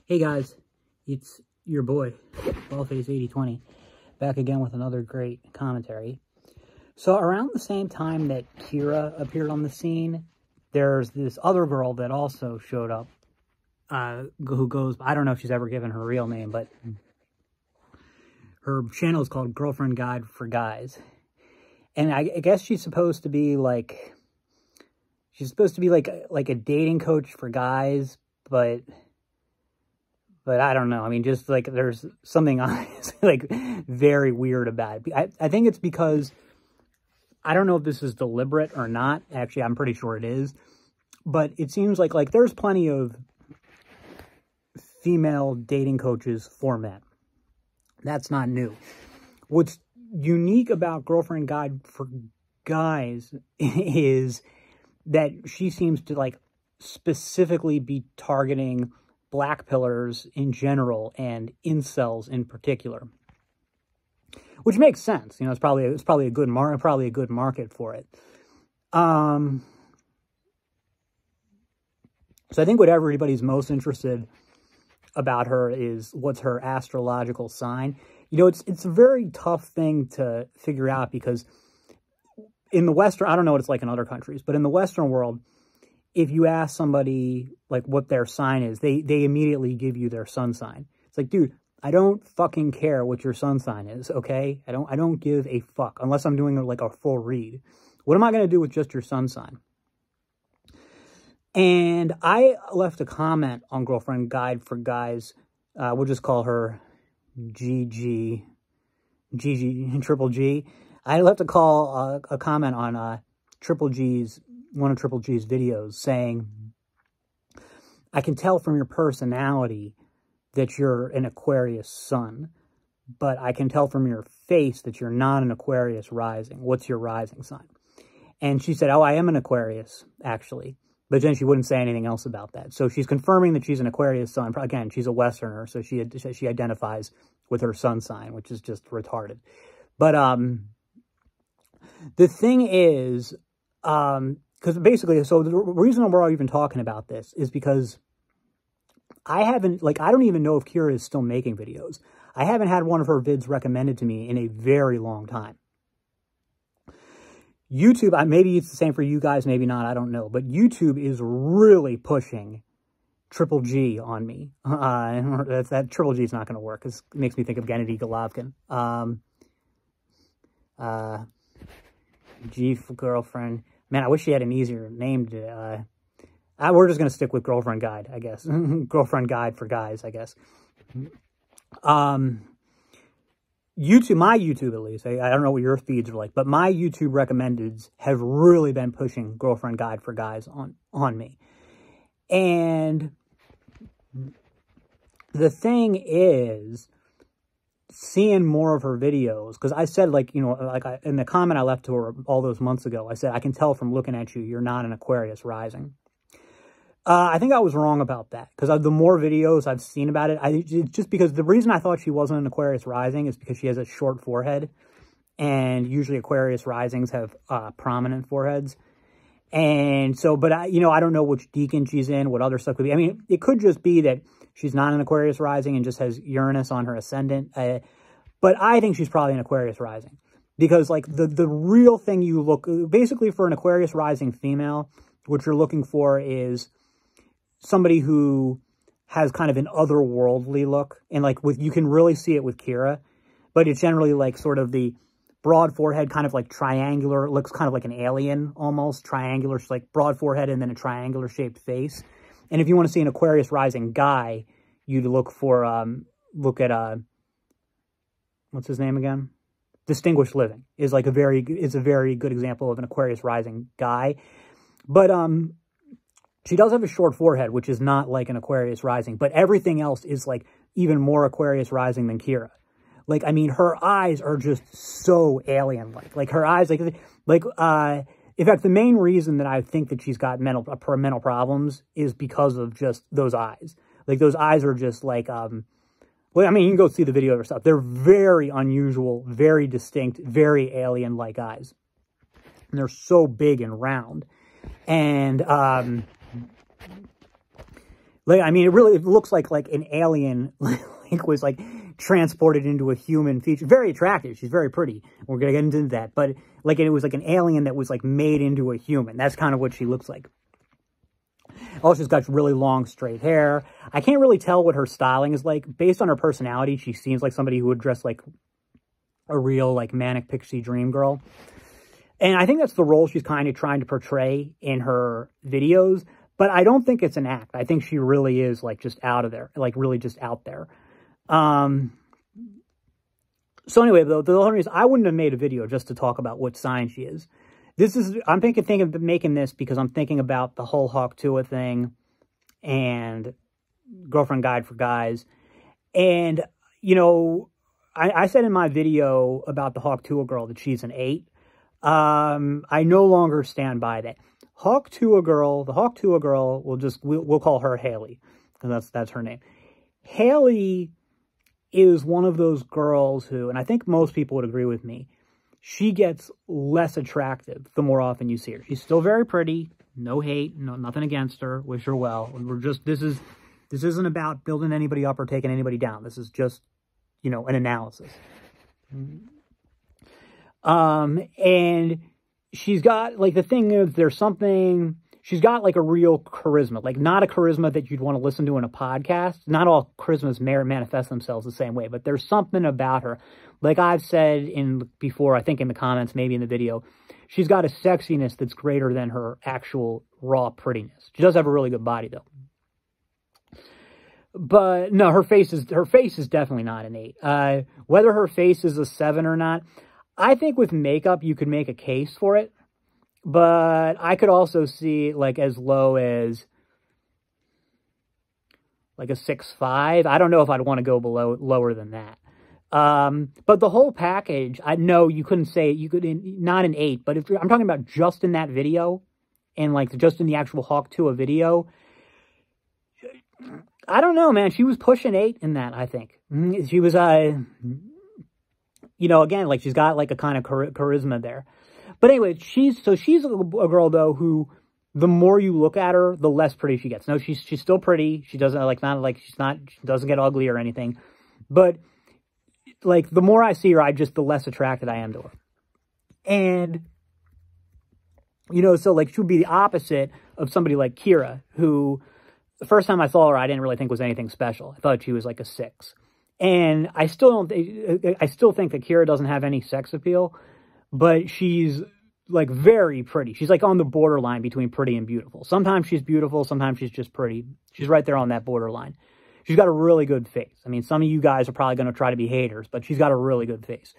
Hey guys, it's your boy, Ballface8020, back again with another great commentary. So around the same time that Kira appeared on the scene, there's this other girl that also showed up, who goes, I don't know if she's ever given her real name, but her channel is called GirlfriendGuide4Guys. And I guess she's supposed to be like, like a dating coach for guys, but I don't know. I mean, just like there's something like very weird about it. I think it's because, I don't know if this is deliberate or not. Actually, I'm pretty sure it is. But it seems like there's plenty of female dating coaches for men. That's not new. What's unique about Girlfriend Guide for Guys is that she seems to like specifically be targeting black pillars in general and incels in particular, which makes sense. You know, it's probably a good market for it. So I think what everybody's most interested about her is what's her astrological sign. You know, it's a very tough thing to figure out because in the Western, I don't know what it's like in other countries, but in the Western world, if you ask somebody like what their sign is, they immediately give you their sun sign. It's like, dude, I don't fucking care what your sun sign is, okay? I don't give a fuck unless I'm doing like a full read. What am I going to do with just your sun sign? And I left a comment on Girlfriend Guide for Guys. We'll just call her GG, Triple G. I left a comment on one of Triple G's videos saying, I can tell from your personality that you're an Aquarius sun, but I can tell from your face that you're not an Aquarius rising. What's your rising sign? And she said, oh, I am an Aquarius, actually. But then she wouldn't say anything else about that. So she's confirming that she's an Aquarius sun. Again, she's a Westerner, so she identifies with her sun sign, which is just retarded. But the thing is, because basically, so the reason we're even talking about this is because I don't even know if Kira is still making videos. I haven't had one of her vids recommended to me in a very long time. YouTube, maybe it's the same for you guys, maybe not, I don't know. But YouTube is really pushing Triple G on me. That Triple G is not going to work. It makes me think of Gennady Golovkin. G for girlfriend. Man, I wish she had an easier name to... we're just going to stick with Girlfriend Guide, I guess. Girlfriend Guide for Guys, I guess. YouTube, my YouTube at least, I don't know what your feeds are like, but my YouTube recommendeds have really been pushing Girlfriend Guide for Guys on me. And the thing is, seeing more of her videos, because I said, like, you know, like in the comment I left to her all those months ago, I said, I can tell from looking at you, you're not an Aquarius rising. I think I was wrong about that, because the more videos I've seen about it, it's just because the reason I thought she wasn't an Aquarius rising is because she has a short forehead, and usually Aquarius risings have prominent foreheads. And so, but I don't know which deacon she's in, what other stuff could be. I mean, it could just be that she's not an Aquarius rising and just has Uranus on her ascendant. But I think she's probably an Aquarius rising, because like the real thing you look, basically for an Aquarius rising female, what you're looking for is somebody who has kind of an otherworldly look. And like you can really see it with Kira, but it's generally like sort of the broad forehead, kind of like triangular. It looks kind of like an alien almost, triangular, like broad forehead and then a triangular shaped face. And if you want to see an Aquarius rising guy, you'd look at, what's his name again? Distinguished Living is like a very good example of an Aquarius rising guy. But, she does have a short forehead, which is not like an Aquarius rising, but everything else is like even more Aquarius rising than Kira. Like, I mean, her eyes are just so alien-like. Like her eyes, in fact, the main reason that I think that she's got mental problems is because of just those eyes. Like those eyes are just like, well, I mean, you can go see the video yourself. They're very unusual, very distinct, very alien-like eyes. And they're so big and round. And, Like, I mean, it looks like an alien like was like transported into a human feature. Very attractive. She's very pretty. We're going to get into that. But like it was like an alien that was like made into a human. That's kind of what she looks like. Oh, she's got really long, straight hair. I can't really tell what her styling is like. Based on her personality, she seems like somebody who would dress like a real, like, manic pixie dream girl. And I think that's the role she's kind of trying to portray in her videos. But I don't think it's an act. I think she really is, like, just out of there. Like, really just out there. So anyway, the only reason I wouldn't have made a video just to talk about what sign she is. I'm thinking of making this because I'm thinking about the whole Hawk Tuah thing and Girlfriend Guide for Guys. And, you know, I said in my video about the Hawk Tuah girl that she's an 8. I no longer stand by that. The Hawk Tuah girl, we'll call her Haley, because that's her name. Haley is one of those girls who, and I think most people would agree with me, she gets less attractive the more often you see her. She's still very pretty, no hate, nothing against her, wish her well. And this isn't about building anybody up or taking anybody down. This is just, you know, an analysis. And she's got, like, the thing is, she's got, like, a real charisma. Like, not a charisma that you'd want to listen to in a podcast. Not all charismas manifest themselves the same way, but there's something about her. Like I've said before, I think in the comments, maybe in the video, she's got a sexiness that's greater than her actual raw prettiness. She does have a really good body, though. But no, her face is definitely not an 8. Whether her face is a 7 or not, I think with makeup you could make a case for it. But I could also see like as low as like a 6'5". I don't know if I'd want to go lower than that. But the whole package, I know you couldn't say not an 8, but I'm talking about just in that video and like just in the actual Hawk Tuah video. I don't know, man. She was pushing 8 in that, I think. She was, you know, again, like she's got like a kind of charisma there. But anyway, she's a girl though who, the more you look at her, the less pretty she gets. No, she's still pretty. She doesn't she doesn't get ugly or anything. But like the more I see her, the less attracted I am to her. And you know, so like she would be the opposite of somebody like Kira, who the first time I saw her, I didn't really think was anything special. I thought she was like a 6. And I still think that Kira doesn't have any sex appeal, but she's like very pretty. She's like on the borderline between pretty and beautiful. Sometimes she's beautiful, sometimes she's just pretty. She's right there on that borderline. She's got a really good face. I mean, some of you guys are probably going to try to be haters, but she's got a really good face.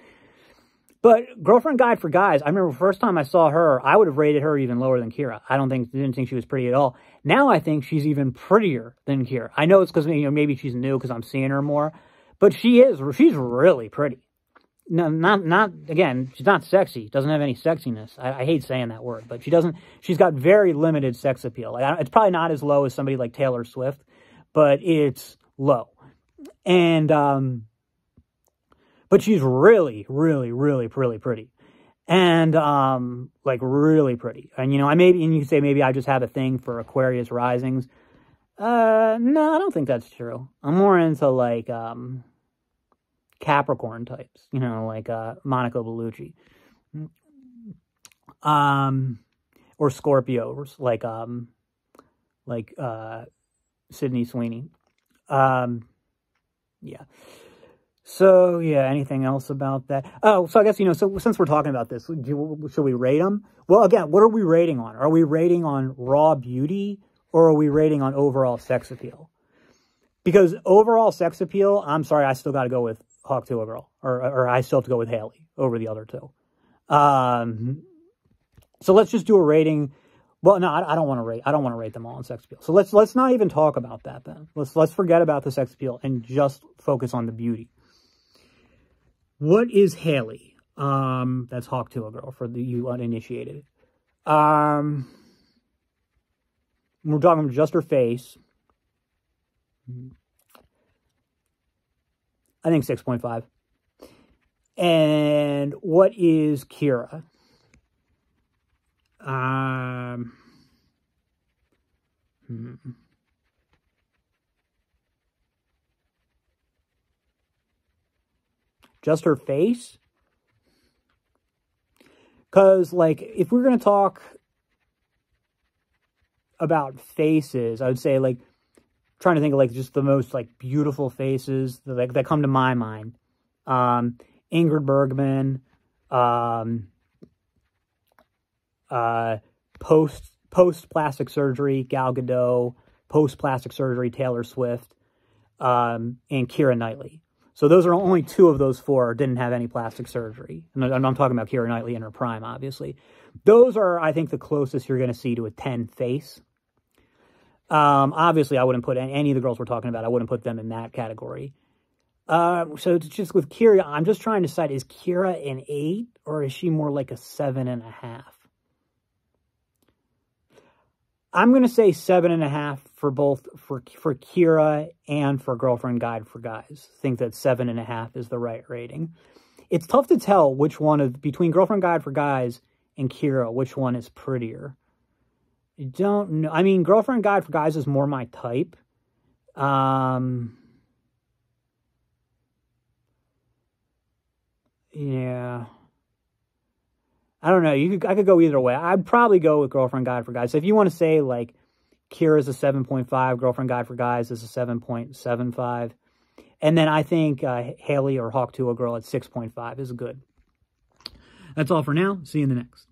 But Girlfriend Guide for Guys, I remember the first time I saw her, I would have rated her even lower than Kira. Didn't think she was pretty at all. Now I think she's even prettier than Kira. I know it's because, you know, maybe she's new because I'm seeing her more, but she's really pretty. No, again, she's not sexy. Doesn't have any sexiness. I hate saying that word, but she's got very limited sex appeal. Like, it's probably not as low as somebody like Taylor Swift, but it's low. And, but she's really, really, really, really pretty. And, like, really pretty. And, you know, and you can say maybe I just have a thing for Aquarius risings. No, I don't think that's true. I'm more into, like, Capricorn types, you know, like, Monica Bellucci. Or Scorpios, like, Sydney Sweeney. Yeah. So, yeah, anything else about that? Oh, so I guess, you know, so since we're talking about this, should we rate them? Well, again, what are we rating on? Are we rating on raw beauty or are we rating on overall sex appeal? Because overall sex appeal, I'm sorry, I still got to go with Hawk Tuah girl. Or I still have to go with Haley over the other two. So let's just do a rating. Well, no, I don't want to rate. I don't want to rate them all on sex appeal. So let's not even talk about that then. Let's forget about the sex appeal and just focus on the beauty. What is Haley? That's Hawk Tuah girl for you uninitiated. We're talking just her face. I think 6.5. And what is Kira? Just her face? Because, like, if we're going to talk about faces, I would say, like, trying to think of, like, just the most, like, beautiful faces that come to my mind. Ingrid Bergman, post-plastic surgery, Gal Gadot, post-plastic surgery, Taylor Swift, and Keira Knightley. So those are only 2 of those 4 didn't have any plastic surgery. And I'm talking about Keira Knightley in her prime, obviously. Those are, I think, the closest you're going to see to a 10 face. Obviously, I wouldn't put any of the girls we're talking about, I wouldn't put them in that category. So it's just with Keira, I'm just trying to decide, is Keira an 8 or is she more like a 7.5? I'm going to say 7.5 for both, for Keira and for Girlfriend Guide for Guys. I think that 7.5 is the right rating. It's tough to tell which one between Girlfriend Guide for Guys and Keira, which one is prettier. I don't know. I mean, Girlfriend Guide for Guys is more my type. Yeah. I don't know. I could go either way. I'd probably go with Girlfriend Guide for Guys. So if you want to say, like, Keira's a 7.5, Girlfriend Guide for Guys is a 7.75. And then I think Haley or Hawk Tuah Girl at 6.5 is good. That's all for now. See you in the next.